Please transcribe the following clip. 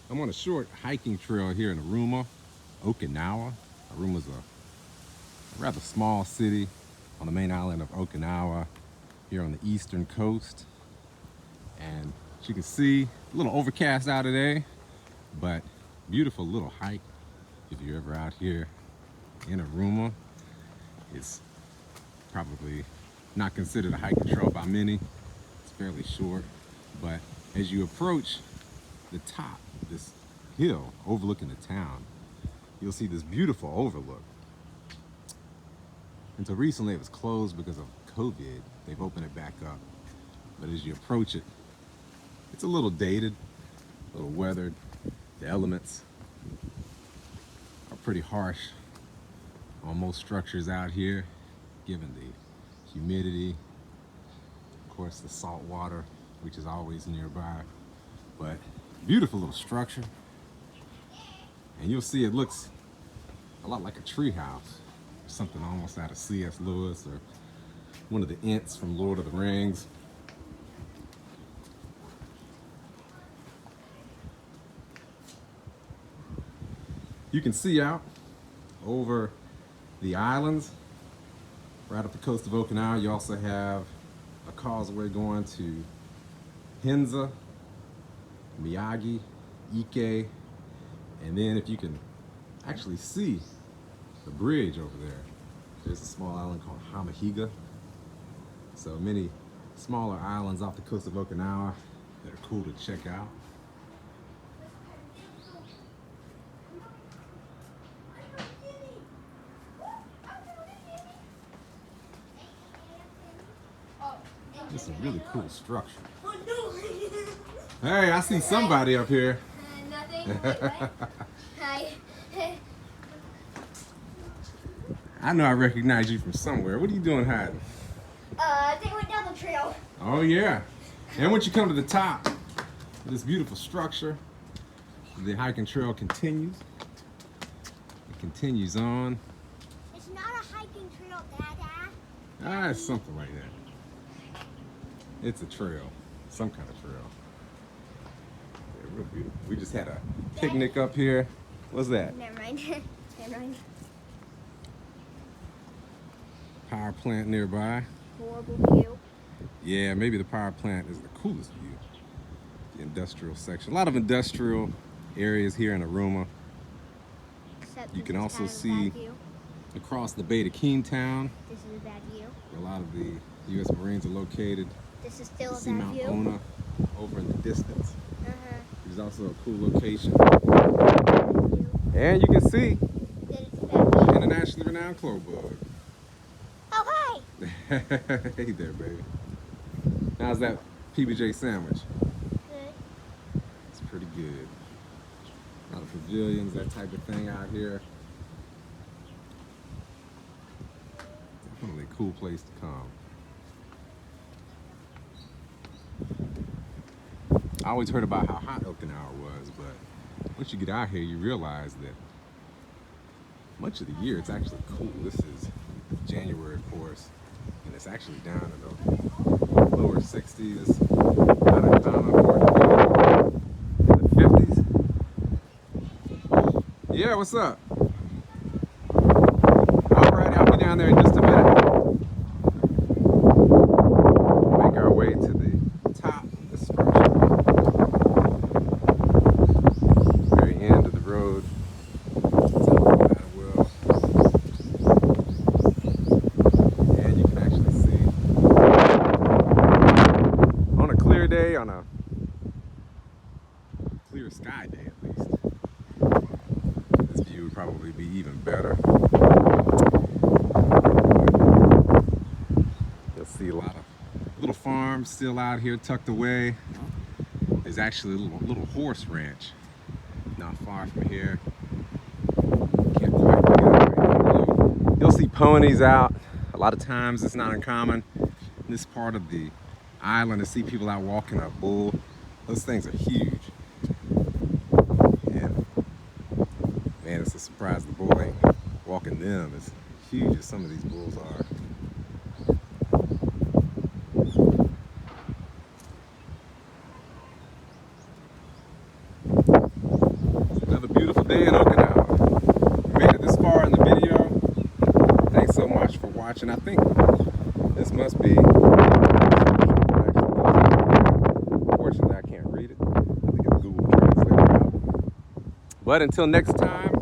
I'm on a short hiking trail here in Uruma, Okinawa. Uruma is a rather small city on the main island of Okinawa here on the eastern coast. And as you can see, a little overcast out today, but beautiful little hike if you're ever out here in Uruma. It's probably not considered a hiking trail by many. It's fairly short, but as you approach the top of this hill overlooking the town, you'll see this beautiful overlook. Until recently it was closed because of COVID. They've opened it back up. But as you approach it, it's a little dated, a little weathered. The elements are pretty harsh on most structures out here, given the humidity, of course the salt water, which is always nearby. But beautiful little structure. And you'll see it looks a lot like a tree house, something almost out of C.S. Lewis or one of the Ents from Lord of the Rings. You can see out over the islands right up the coast of Okinawa. You also have a causeway going to Henza, Miyagi, Ike, and then if you can actually see the bridge over there, there's a small island called Hamahiga. So many smaller islands off the coast of Okinawa that are cool to check out. It's a really cool structure. Hey, I see somebody up here. Nothing. Hi. I know I recognize you from somewhere. What are you doing hiding? They went down the trail. Oh yeah. And once you come to the top of this beautiful structure, the hiking trail continues. It continues on. It's not a hiking trail, Dada. Ah, it's something like that. It's a trail. Some kind of trail. Yeah, real beautiful. We just had a picnic up here. What's that? Never mind. Never mind. Power plant nearby. Horrible view. Yeah, maybe the power plant is the coolest view. The industrial section. A lot of industrial areas here in Uruma. Except You this can is also kind of a see bad view. across the bay to Kingstown, This is a bad view. where a lot of the U.S. Marines are located. This is still You a see bad Mount view. Ona over in the distance. There's also a cool location. And you can see That it's a bad view. internationally renowned clove bug. Oh, hi. Hey there, baby. How's that PBJ sandwich? Good. It's pretty good. A lot of pavilions, that type of thing out here. Definitely a cool place to come. I always heard about how hot Okinawa was, but once you get out here, you realize that much of the year it's actually cool. This is January, of course, and it's actually down in the lower 60s, kind of for it to be in the 50s. Yeah, what's up? All right, I'll be down there in just a minute. Make our way to the top of the structure. Very end of the road. And you can actually see on a clear day, on a clear sky day at least, this view would probably be even better. You'll see a lot of little farms still out here tucked away. There's actually a little horse ranch not far from here. Can't quite pick it up right now. You'll see ponies out. A lot of times it's not uncommon in this part of the island to see people out walking a bull. Those things are huge. And man, it's a surprise the bull ain't walking them as huge as some of these bulls are. watching. I think this must be. Unfortunately, I can't read it. I have to get a Google Translator out. But until next time.